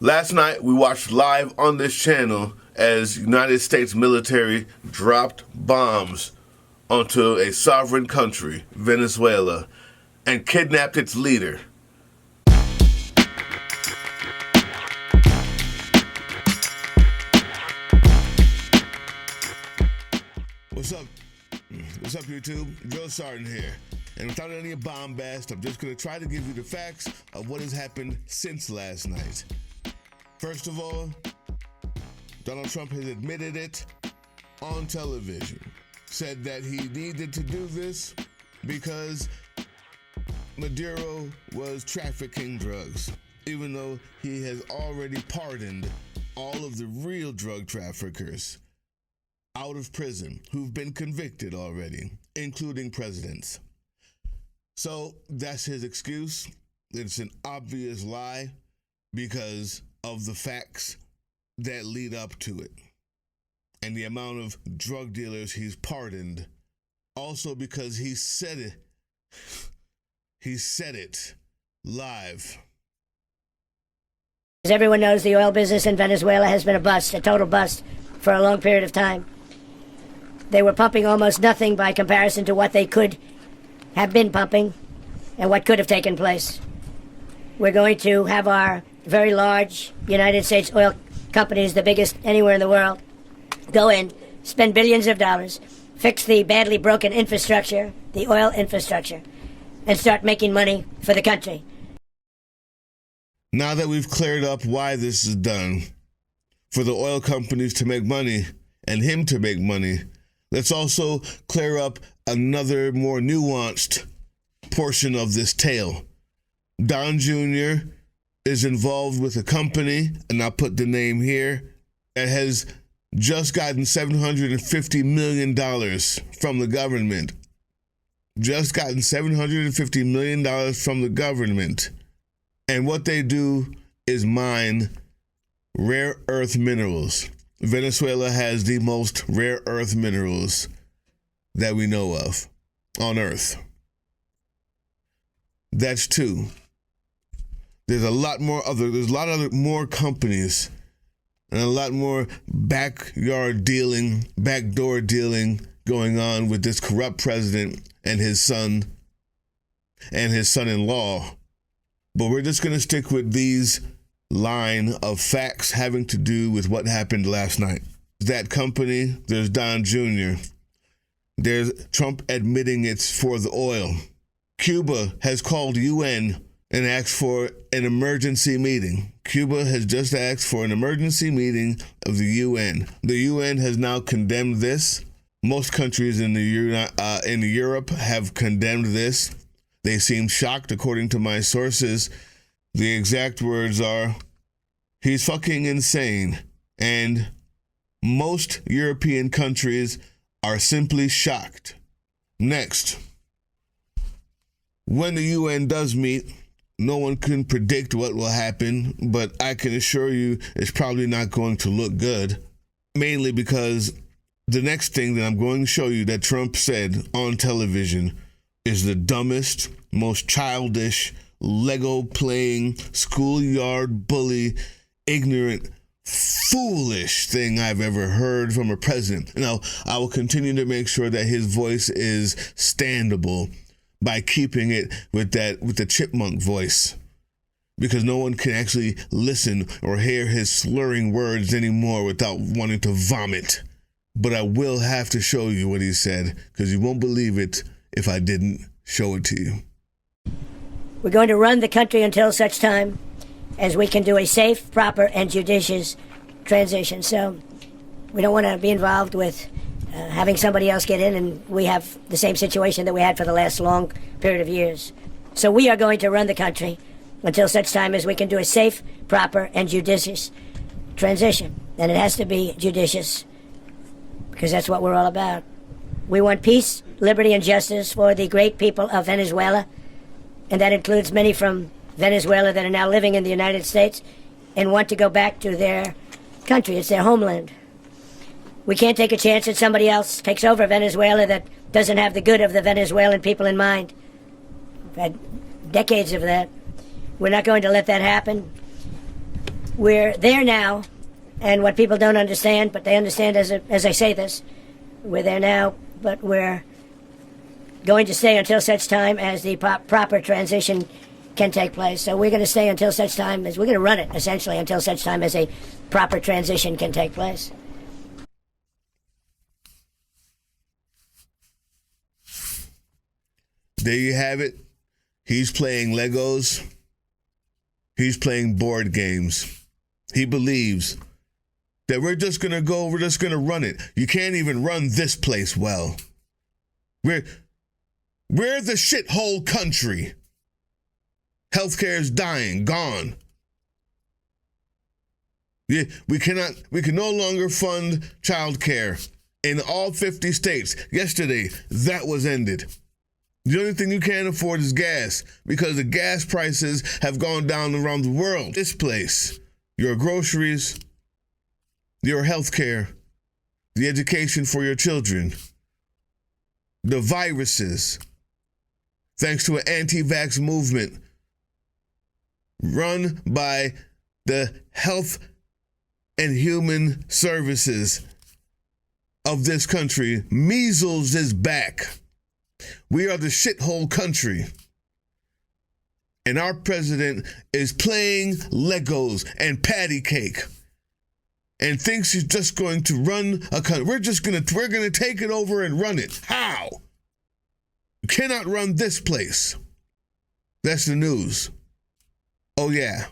Last night, we watched live on this channel as United States military dropped bombs onto a sovereign country, Venezuela, and kidnapped its leader. What's up? What's up, YouTube? Joe Sargent here. And without any bombast, I'm just going to try to give you the facts of what has happened since last night. First of all, Donald Trump has admitted it on television. Said that he needed to do this because Maduro was trafficking drugs, even though he has already pardoned all of the real drug traffickers out of prison who've been convicted already, including presidents. So that's his excuse. It's an obvious lie because of the facts that lead up to it and the amount of drug dealers he's pardoned. Also because he said it. He said it live. As everyone knows, the oil business in Venezuela has been a bust, a total bust, for a long period of time. They were pumping almost nothing by comparison to what they could have been pumping and what could have taken place. We're going to have our very large United States oil companies, the biggest anywhere in the world, go in, spend billions of dollars, fix the badly broken infrastructure, the oil infrastructure, and start making money for the country. Now that we've cleared up why this is done, for the oil companies to make money and him to make money, let's also clear up another more nuanced portion of this tale. Don Jr. is involved with a company, and I'll put the name here, that has just gotten $750 million from the government. Just gotten $750 million from the government. And what they do is mine rare earth minerals. Venezuela has the most rare earth minerals that we know of on Earth. That's two. There's a lot more companies and a lot more backyard dealing, backdoor dealing going on with this corrupt president and his son and his son-in-law. But we're just going to stick with these line of facts having to do with what happened last night. That company, there's Don Jr., there's Trump admitting it's for the oil. Cuba has called UN and asked for an emergency meeting. Cuba has just asked for an emergency meeting of the UN. The UN has now condemned this. Most countries in Europe have condemned this. They seem shocked, according to my sources. The exact words are, he's fucking insane. And most European countries are simply shocked. Next, when the UN does meet, no one can predict what will happen, but I can assure you it's probably not going to look good. Mainly because the next thing that I'm going to show you that Trump said on television is the dumbest, most childish, Lego-playing, schoolyard bully, ignorant, foolish thing I've ever heard from a president. Now, I will continue to make sure that his voice is standable by keeping it with the chipmunk voice, because no one can actually listen or hear his slurring words anymore without wanting to vomit. But I will have to show you what he said, because you won't believe it if I didn't show it to you. We're going to run the country until such time as we can do a safe, proper, and judicious transition. So we don't want to be involved with having somebody else get in and we have the same situation that we had for the last long period of years. So we are going to run the country until such time as we can do a safe, proper, and judicious transition. And it has to be judicious, because that's what we're all about. We want peace, liberty, and justice for the great people of Venezuela, and that includes many from Venezuela that are now living in the United States and want to go back to their country. It's their homeland. We can't take a chance that somebody else takes over Venezuela that doesn't have the good of the Venezuelan people in mind. We've had decades of that. We're not going to let that happen. we're there now, and what people don't understand, but they understand as I say this, we're there now, but we're going to stay until such time as the proper transition can take place. So we're going to stay until such time as, we're going to run it, essentially, until such time as a proper transition can take place. There you have it. He's playing Legos. He's playing board games. He believes that we're just going to run it. You can't even run this place well. We're the shithole country. Healthcare is dying, gone. Yeah, we can no longer fund childcare in all 50 states. Yesterday, that was ended. The only thing you can't afford is gas, because the gas prices have gone down around the world. This place, your groceries, your health care, the education for your children, the viruses, thanks to an anti-vax movement run by the Health and Human Services of this country. Measles is back. We are the shithole country. And our president is playing Legos and patty cake and thinks he's just going to run a country. We're going to take it over and run it. How? You cannot run this place. That's the news. Oh, yeah.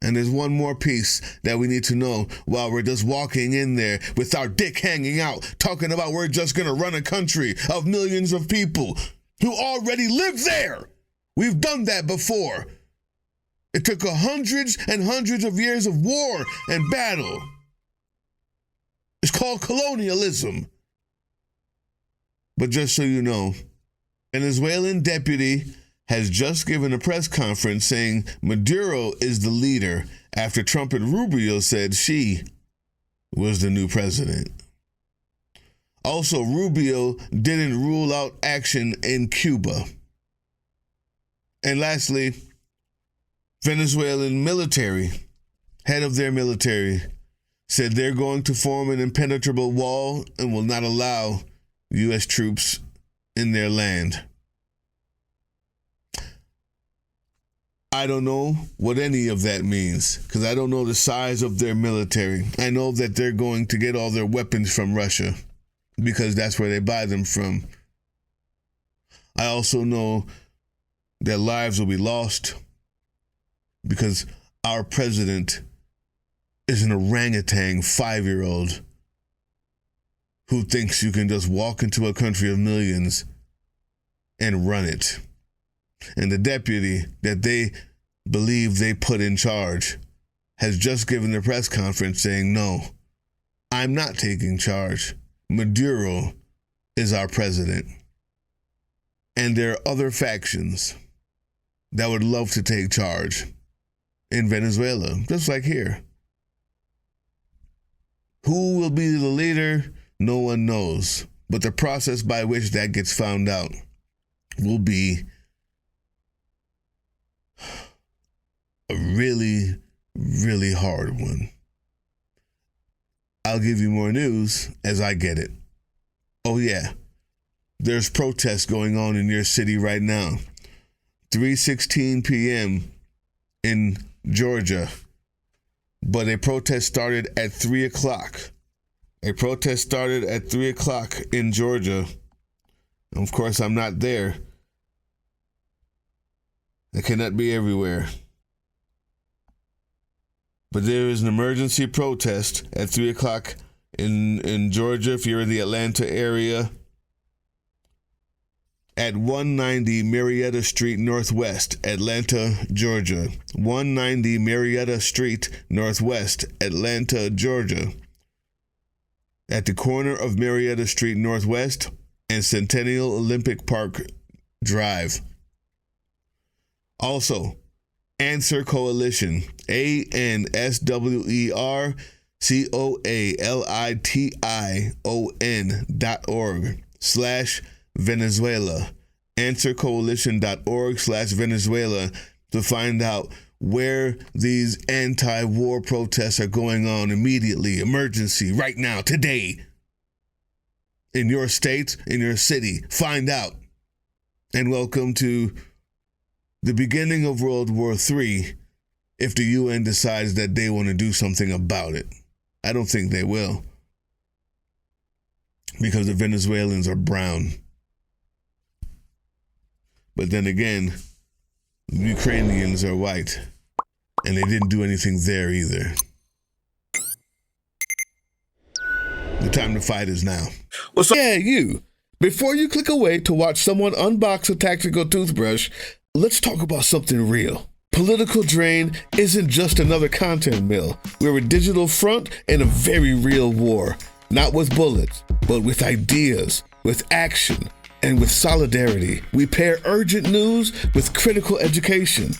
And there's one more piece that we need to know while we're just walking in there with our dick hanging out, talking about we're just going to run a country of millions of people who already live there. We've done that before. It took hundreds and hundreds of years of war and battle. It's called colonialism. But just so you know, Venezuelan deputy has just given a press conference saying Maduro is the leader after Trump and Rubio said she was the new president. Also, Rubio didn't rule out action in Cuba. And lastly, Venezuelan military, head of their military, said they're going to form an impenetrable wall and will not allow U.S. troops in their land. I don't know what any of that means, because I don't know the size of their military. I know that they're going to get all their weapons from Russia, because that's where they buy them from. I also know that lives will be lost, because our president is an orangutan 5-year-old who thinks you can just walk into a country of millions and run it. And the deputy that they believe they put in charge has just given a press conference saying, no, I'm not taking charge. Maduro is our president. And there are other factions that would love to take charge in Venezuela, just like here. Who will be the leader? No one knows. But the process by which that gets found out will be a really, really hard one. I'll give you more news as I get it. Oh yeah, there's protests going on in your city right now. 3:16 p.m. in Georgia, but a protest started at 3 o'clock. A protest started at 3 o'clock in Georgia. Of course, I'm not there. I cannot be everywhere. But there is an emergency protest at 3 o'clock in Georgia, if you're in the Atlanta area, at 190 Marietta Street Northwest, Atlanta, Georgia. 190 Marietta Street Northwest, Atlanta, Georgia. At the corner of Marietta Street Northwest and Centennial Olympic Park Drive. Also, Answer Coalition, AnswerCoalition.org/Venezuela. AnswerCoalition.org/Venezuela to find out where these anti-war protests are going on immediately, emergency, right now, today. In your state, in your city, find out. And welcome to the beginning of World War III if the UN decides that they want to do something about it. I don't think they will, because the Venezuelans are brown. But then again, the Ukrainians are white, and they didn't do anything there either. The time to fight is now. What's up? Yeah, you. Before you click away to watch someone unbox a tactical toothbrush, let's talk about something real. Political Drain isn't just another content mill. We're a digital front in a very real war. Not with bullets, but with ideas, with action, and with solidarity. We pair urgent news with critical education.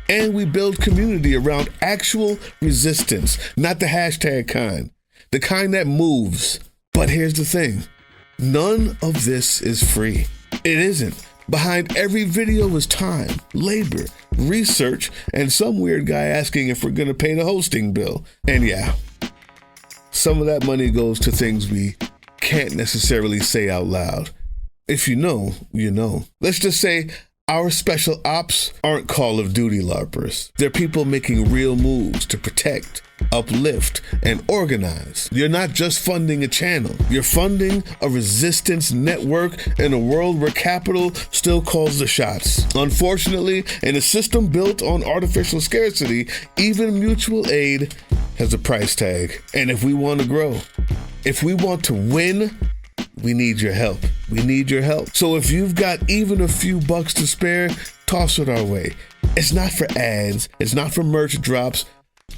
And we build community around actual resistance, not the hashtag kind. The kind that moves. But here's the thing. None of this is free. It isn't. Behind every video is time, labor, research, and some weird guy asking if we're gonna pay the hosting bill. And yeah, some of that money goes to things we can't necessarily say out loud. If you know, you know. Let's just say our special ops aren't Call of Duty LARPers. They're people making real moves to protect, uplift, and organize. You're not just funding a channel. You're funding a resistance network in a world where capital still calls the shots. Unfortunately, in a system built on artificial scarcity, even mutual aid has a price tag. And if we want to grow, if we want to win, we need your help. We need your help. So if you've got even a few bucks to spare, toss it our way. It's not for ads. It's not for merch drops,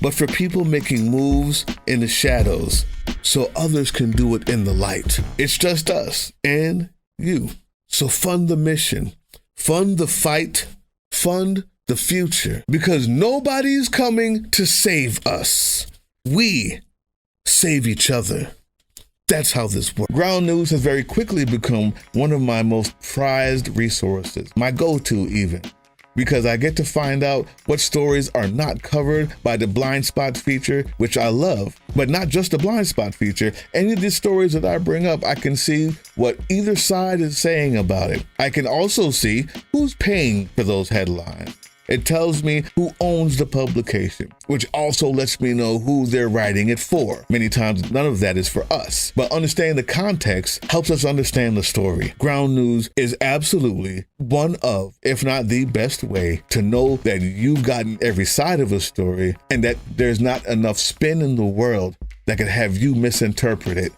but for people making moves in the shadows so others can do it in the light. It's just us and you. So fund the mission, fund the fight, fund the future, because nobody's coming to save us. We save each other. That's how this works. Ground news has very quickly become one of my most prized resources, my go-to even, because I get to find out what stories are not covered by the blind spot feature, which I love, but not just the blind spot feature. Any of these stories that I bring up, I can see what either side is saying about it. I can also see who's paying for those headlines. It tells me who owns the publication, which also lets me know who they're writing it for. Many times, none of that is for us, but understanding the context helps us understand the story. Ground news is absolutely one of, if not the best way to know that you've gotten every side of a story and that there's not enough spin in the world that could have you misinterpret it.